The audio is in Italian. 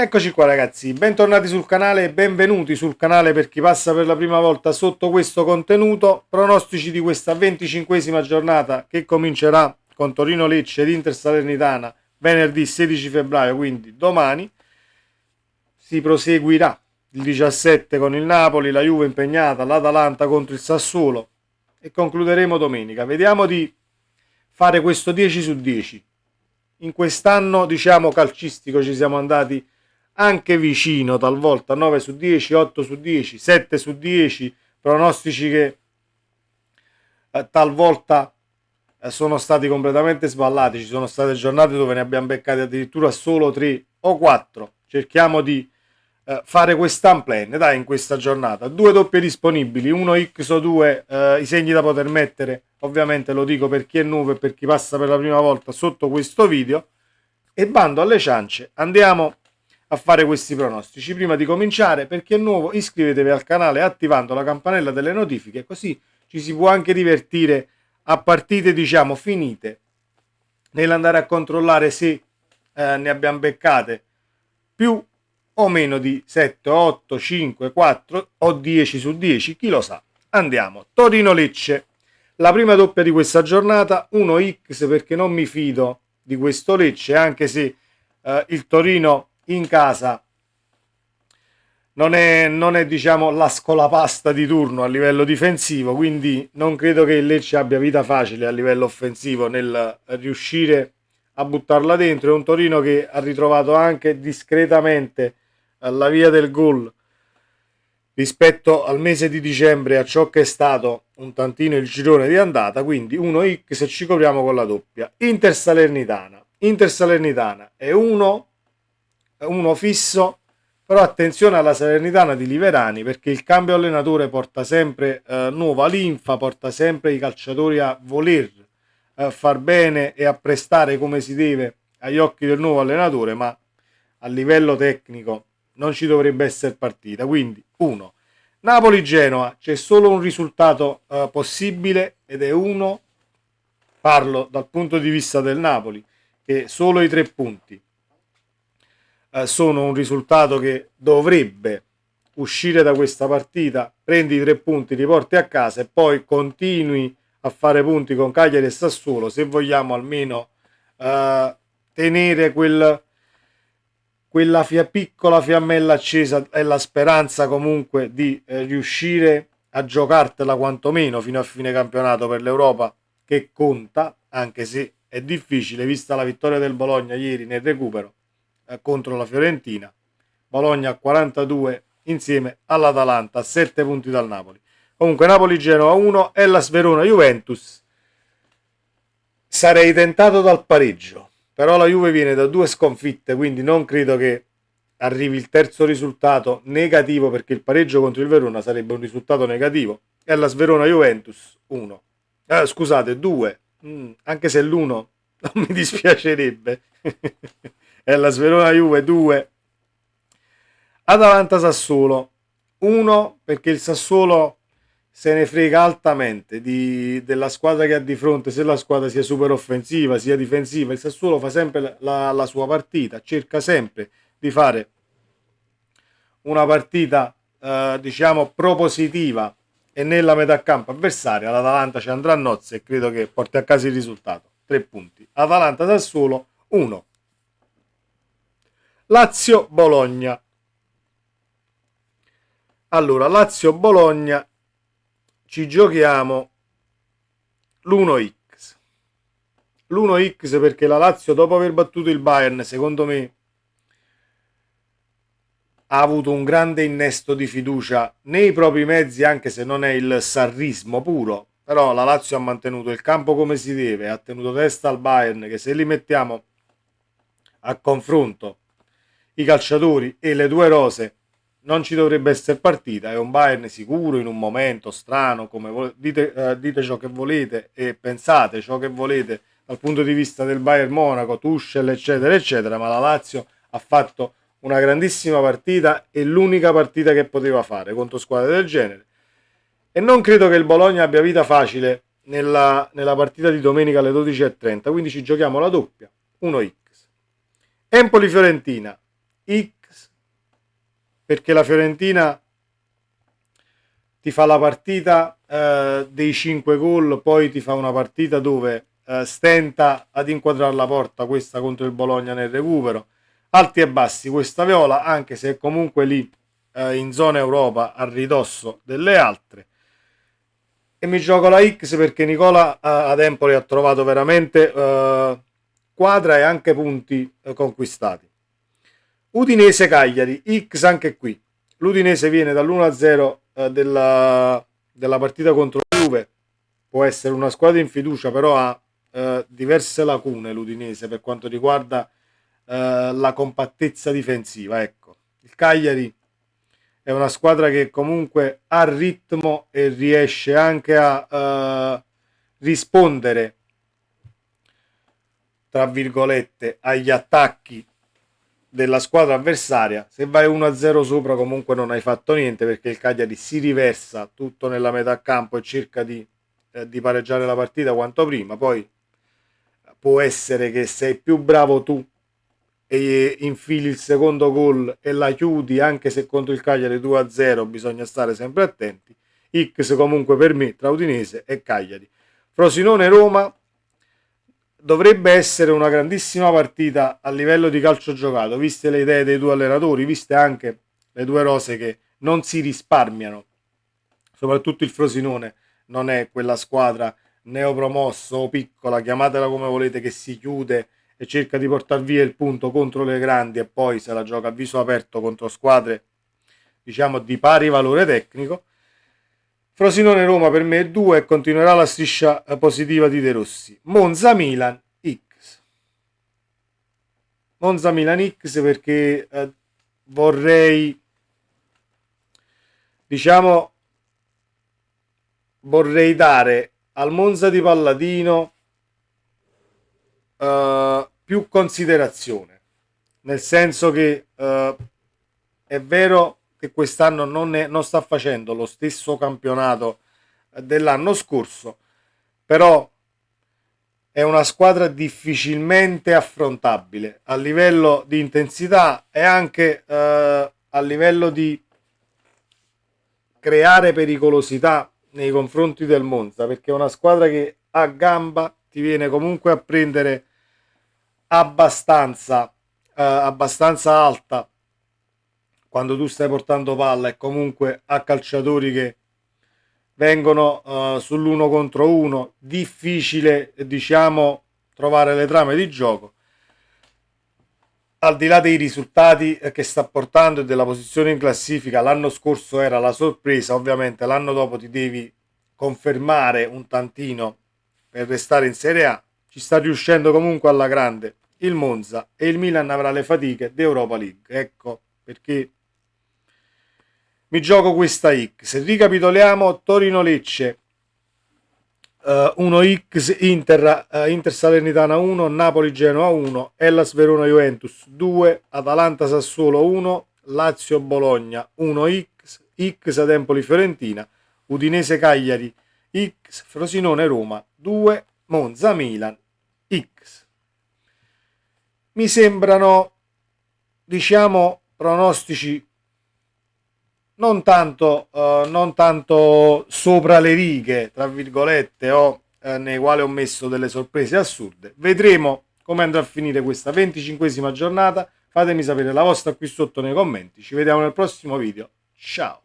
Eccoci qua ragazzi, bentornati sul canale e benvenuti sul canale per chi passa per la prima volta sotto questo contenuto. Pronostici di questa 25esima giornata che comincerà con Torino-Lecce ed Inter Salernitana venerdì 16 febbraio, quindi domani. Si proseguirà il 17 con il Napoli, la Juve impegnata, l'Atalanta contro il Sassuolo e concluderemo domenica. Vediamo di fare questo 10 su 10. In quest'anno, diciamo, calcistico ci siamo andati anche vicino, talvolta 9 su 10, 8 su 10, 7 su 10, pronostici che talvolta sono stati completamente sballati. Ci sono state giornate dove ne abbiamo beccati addirittura solo 3 o 4. Cerchiamo di fare quest'unplan, dai, in questa giornata. Due doppie disponibili, 1x o 2, i segni da poter mettere, ovviamente lo dico per chi è nuovo e per chi passa per la prima volta sotto questo video. E bando alle ciance, andiamo a fare questi pronostici. Prima di cominciare, per chi è nuovo, iscrivetevi al canale attivando la campanella delle notifiche, così ci si può anche divertire a partite, diciamo, finite, nell'andare a controllare se ne abbiamo beccate più o meno di 7, 8, 5, 4 o 10 su 10, chi lo sa. Andiamo. Torino-Lecce, la prima doppia di questa giornata, 1x perché non mi fido di questo Lecce, anche se il Torino in casa non è diciamo la scolapasta di turno a livello difensivo, quindi non credo che il Lecce abbia vita facile a livello offensivo nel riuscire a buttarla dentro. È un Torino che ha ritrovato anche discretamente la via del gol rispetto al mese di dicembre, a ciò che è stato un tantino il girone di andata, quindi 1x ci copriamo con la doppia. Inter Salernitana è uno fisso, però attenzione alla Salernitana di Liverani, perché il cambio allenatore porta sempre nuova linfa, porta sempre i calciatori a voler far bene e a prestare come si deve agli occhi del nuovo allenatore, ma a livello tecnico non ci dovrebbe essere partita. Quindi 1. Napoli-Genoa, c'è solo un risultato possibile ed è 1. Parlo dal punto di vista del Napoli, che solo i 3 punti sono un risultato che dovrebbe uscire da questa partita. Prendi i 3 punti, li porti a casa e poi continui a fare punti con Cagliari e Sassuolo, se vogliamo almeno tenere quella piccola fiammella accesa e la speranza comunque di riuscire a giocartela quantomeno fino a fine campionato per l'Europa, che conta, anche se è difficile vista la vittoria del Bologna ieri nel recupero contro la Fiorentina. Bologna a 42 insieme all'Atalanta a 7 punti dal Napoli. Comunque Napoli-Genoa 1, Hellas Verona-Juventus. Sarei tentato dal pareggio, però la Juve viene da 2 sconfitte, quindi non credo che arrivi il terzo risultato negativo, perché il pareggio contro il Verona sarebbe un risultato negativo. Hellas Verona-Juventus 1. Scusate, 2. Anche se l'1 non mi dispiacerebbe. Hellas Verona-Juve 2. Atalanta-Sassuolo 1, perché il Sassuolo se ne frega altamente della squadra che ha di fronte, se la squadra sia super offensiva sia difensiva. Il Sassuolo fa sempre la sua partita, cerca sempre di fare una partita diciamo propositiva e nella metà campo avversaria. L'Atalanta ci andrà a nozze e credo che porti a casa il risultato. 3 punti. Atalanta-Sassuolo 1. Lazio-Bologna. Allora, Lazio-Bologna ci giochiamo l'1x. L'1x perché la Lazio, dopo aver battuto il Bayern, secondo me ha avuto un grande innesto di fiducia nei propri mezzi, anche se non è il sarrismo puro, però la Lazio ha mantenuto il campo come si deve, ha tenuto testa al Bayern, che se li mettiamo a confronto i calciatori e le due rose non ci dovrebbe essere partita. È un Bayern sicuro in un momento strano, come dite ciò che volete e pensate ciò che volete dal punto di vista del Bayern Monaco, Tuchel eccetera eccetera, ma la Lazio ha fatto una grandissima partita e l'unica partita che poteva fare contro squadre del genere, e non credo che il Bologna abbia vita facile nella partita di domenica alle 12:30, quindi ci giochiamo la doppia 1x. Empoli-Fiorentina perché la Fiorentina ti fa la partita dei 5 gol, poi ti fa una partita dove stenta ad inquadrare la porta, questa contro il Bologna nel recupero, alti e bassi questa Viola, anche se è comunque lì in zona Europa a ridosso delle altre. E mi gioco la X perché Nicola ad Empoli ha trovato veramente quadra e anche punti conquistati. Udinese Cagliari, X anche qui. L'Udinese viene dall'1-0 della partita contro la Juve, può essere una squadra in fiducia, però ha diverse lacune l'Udinese per quanto riguarda la compattezza difensiva. Ecco, il Cagliari è una squadra che comunque ha ritmo e riesce anche a rispondere, tra virgolette, agli attacchi della squadra avversaria. Se vai 1-0 sopra comunque non hai fatto niente, perché il Cagliari si riversa tutto nella metà campo e cerca di pareggiare la partita quanto prima. Poi può essere che sei più bravo tu e infili il secondo gol e la chiudi, anche se contro il Cagliari 2-0 bisogna stare sempre attenti. X comunque per me tra Udinese e Cagliari. Frosinone-Roma dovrebbe essere una grandissima partita a livello di calcio giocato, viste le idee dei due allenatori, viste anche le due rose che non si risparmiano. Soprattutto il Frosinone non è quella squadra neopromossa o piccola, chiamatela come volete, che si chiude e cerca di portare via il punto contro le grandi e poi se la gioca a viso aperto contro squadre, diciamo, di pari valore tecnico. Frosinone-Roma per me è 2 e continuerà la striscia positiva di De Rossi. Monza-Milan X. Monza-Milan X perché vorrei, diciamo, vorrei dare al Monza di Palladino più considerazione, nel senso che è vero che quest'anno non sta facendo lo stesso campionato dell'anno scorso, però è una squadra difficilmente affrontabile a livello di intensità e anche a livello di creare pericolosità nei confronti del Monza, perché è una squadra che a gamba ti viene comunque a prendere abbastanza alta quando tu stai portando palla, e comunque a calciatori che vengono sull'1 contro 1, difficile, diciamo, trovare le trame di gioco. Al di là dei risultati che sta portando e della posizione in classifica, l'anno scorso era la sorpresa, ovviamente l'anno dopo ti devi confermare un tantino per restare in Serie A. Ci sta riuscendo comunque alla grande il Monza, e il Milan avrà le fatiche d'Europa League. Ecco perché mi gioco questa X. Ricapitoliamo: Torino-Lecce 1x, Inter Salernitana 1, Napoli-Genoa 1, Hellas Verona-Juventus 2, Atalanta-Sassuolo 1, Lazio-Bologna 1x, X ad Empoli-Fiorentina, Udinese-Cagliari X, Frosinone-Roma 2, Monza-Milan X. Mi sembrano, diciamo, pronostici non tanto sopra le righe, tra virgolette, o nei quali ho messo delle sorprese assurde. Vedremo come andrà a finire questa 25esima giornata. Fatemi sapere la vostra qui sotto nei commenti. Ci vediamo nel prossimo video. Ciao!